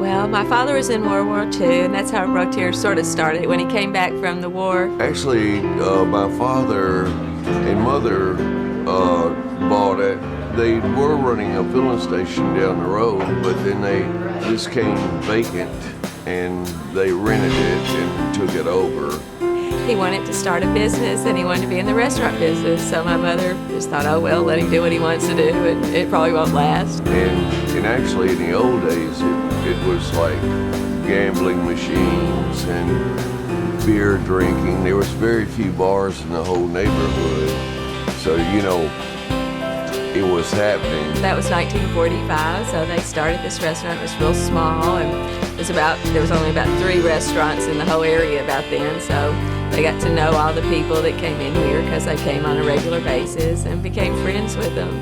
Well, my father was in World War II, and that's how Rotier sort of started, when he came back from the war. Actually, my father and mother bought it. They were running a filling station down the road, but then this came vacant, and they rented it and took it over. He wanted to start a business, and he wanted to be in the restaurant business, so my mother just thought, oh, well, let him do what he wants to do, and it probably won't last. And actually, in the old days, it was like gambling machines and beer drinking. There was very few bars in the whole neighborhood, so, it was happening. That was 1945, so they started this restaurant. It was real small, and there was only about 3 restaurants in the whole area about then, so they got to know all the people that came in here because they came on a regular basis and became friends with them.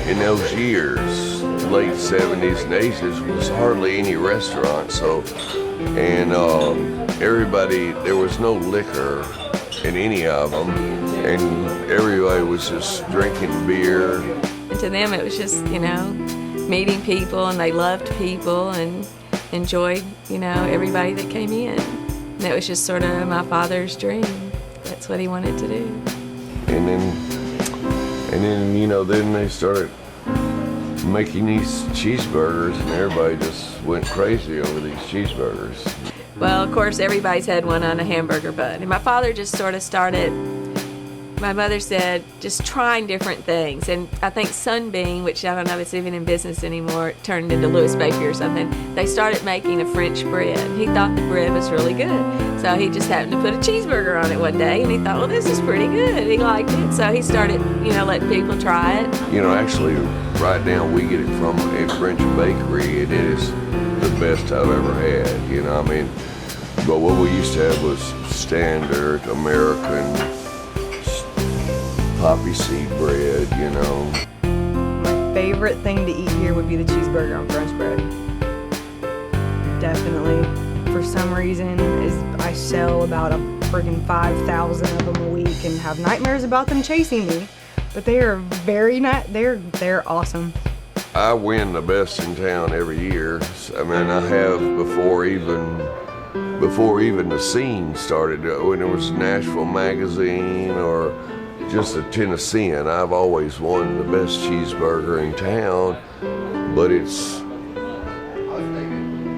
In those years, late 70s and 80s, was hardly any restaurants, there was no liquor in any of them, and everybody was just drinking beer. And to them it was just, meeting people, and they loved people and enjoyed, everybody that came in. And it was just sort of my father's dream. That's what he wanted to do. And then then they started making these cheeseburgers, and everybody just went crazy over these cheeseburgers. Well, of course, everybody's had one on a hamburger bun. And my father just sort of started, my mother said, just trying different things. And I think Sunbeam, which I don't know if it's even in business anymore, it turned into Louis Bakery or something. They started making a French bread. He thought the bread was really good. So he just happened to put a cheeseburger on it one day, and he thought, well, this is pretty good. He liked it. So he started, letting people try it. Actually, right now we get it from a French bakery, and it is the best I've ever had, But what we used to have was standard American poppy seed bread, My favorite thing to eat here would be the cheeseburger on French bread. Definitely. For some reason, I sell about a friggin' 5,000 of them a week and have nightmares about them chasing me. But they are they're awesome. I win the best in town every year. I have before even the scene started, when it was Nashville magazine or just a Tennessean, I've always won the best cheeseburger in town, but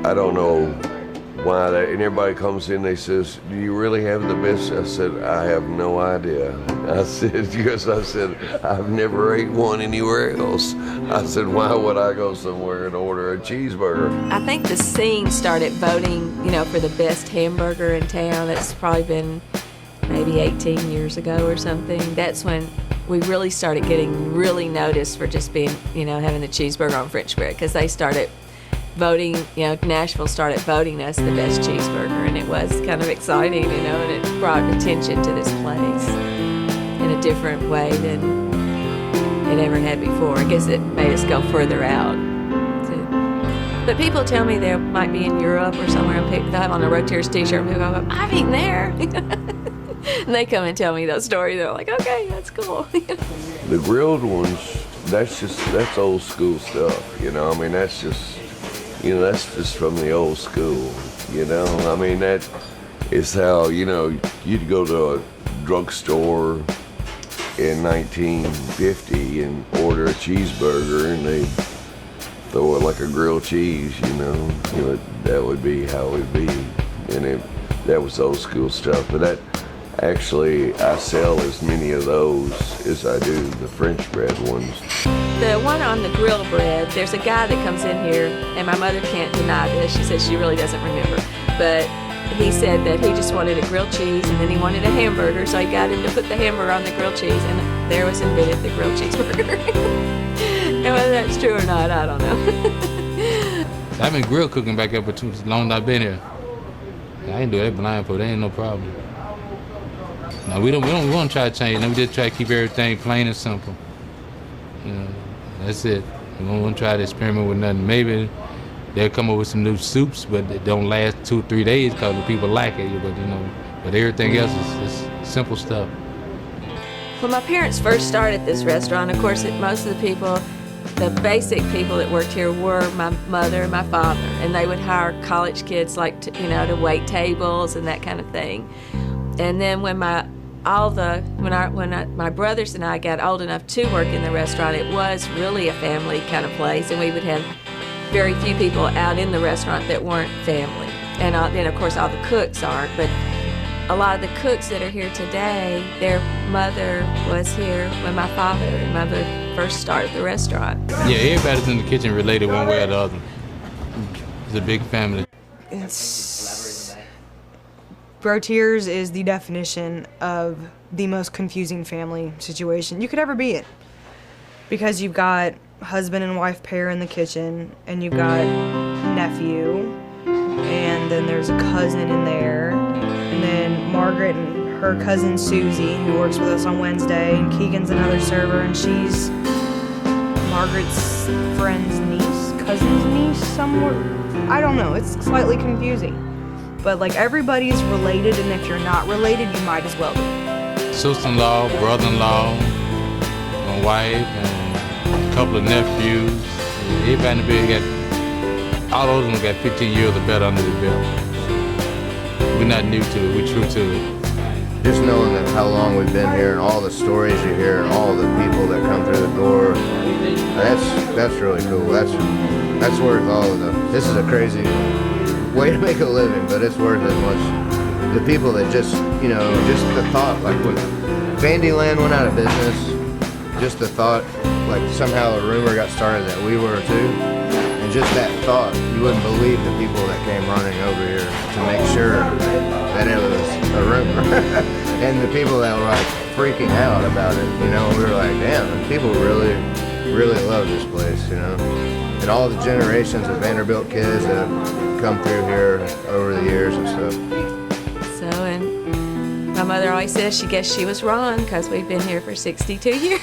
I don't know why that, and everybody comes in, they says, do you really have the best? I said, I have no idea. I said, I've never ate one anywhere else. I said, why would I go somewhere and order a cheeseburger? I think the scene started voting, for the best hamburger in town. That's probably been maybe 18 years ago or something. That's when we really started getting really noticed for just being, having the cheeseburger on French bread, because they started voting, Nashville started voting us the best cheeseburger, and it was kind of exciting, and it brought attention to this place in a different way than it ever had before. I guess it made us go further out. But people tell me they might be in Europe or somewhere and they have on a Rotier's t-shirt, and people go, I've eaten there. And they come and tell me those stories. They're like, okay, that's cool. The grilled ones, that's old school stuff, that's just, that's just from the old school, that is how, you'd go to a drugstore in 1950 and order a cheeseburger, and they'd throw it like a grilled cheese, that would be how it would be, and that was old school stuff. But that, actually, I sell as many of those as I do the French bread ones. The one on the grill bread, there's a guy that comes in here, and my mother can't deny this. She says she really doesn't remember. But he said that he just wanted a grilled cheese, and then he wanted a hamburger, so he got him to put the hamburger on the grilled cheese, and there was invented the grilled cheeseburger. And whether that's true or not, I don't know. I've been grill cooking back up for as long as I've been here. I ain't do that blindfold, there ain't no problem. No, we don't want to try to change. No, we just try to keep everything plain and simple. That's it. We don't want to try to experiment with nothing. Maybe they'll come up with some new soups, but they don't last 2 or 3 days because the people like it. But everything else is simple stuff. When my parents first started this restaurant, of course, most of the people the basic people that worked here were my mother and my father, and they would hire college kids like to wait tables and that kind of thing. And then when my brothers and I got old enough to work in the restaurant, it was really a family kind of place, and we would have very few people out in the restaurant that weren't family. And then of course all the cooks aren't, but a lot of the cooks that are here today, their mother was here when my father and mother first started the restaurant. Yeah, everybody's in the kitchen related one way or the other. It's a big family. Rotier's is the definition of the most confusing family situation you could ever be in. Because you've got husband and wife pair in the kitchen, and you've got nephew, and then there's a cousin in there, and then Margaret and her cousin Susie, who works with us on Wednesday, and Keegan's another server, and she's Margaret's friend's niece, cousin's niece, somewhere. I don't know, it's slightly confusing. But like everybody's related, and if you're not related, you might as well be. Sister-in-law, brother-in-law, my wife, and a couple of nephews. Everybody in the bed got, all those of them got 15 years or better under the belt. We're not new to it, we're true to it. Just knowing that how long we've been here and all the stories you hear and all the people that come through the door, that's really cool. That's worth all of the. This is a crazy way to make a living, but it's worth as much. The people that just the thought, like when Vandyland went out of business, just the thought, like somehow a rumor got started that we were too, and just that thought, you wouldn't believe the people that came running over here to make sure that it was a rumor. And the people that were like freaking out about it, we were like, damn, people really, really love this place, And all the generations of Vanderbilt kids that have come through here over the years and stuff. So, and my mother always says she guessed she was wrong because we've been here for 62 years.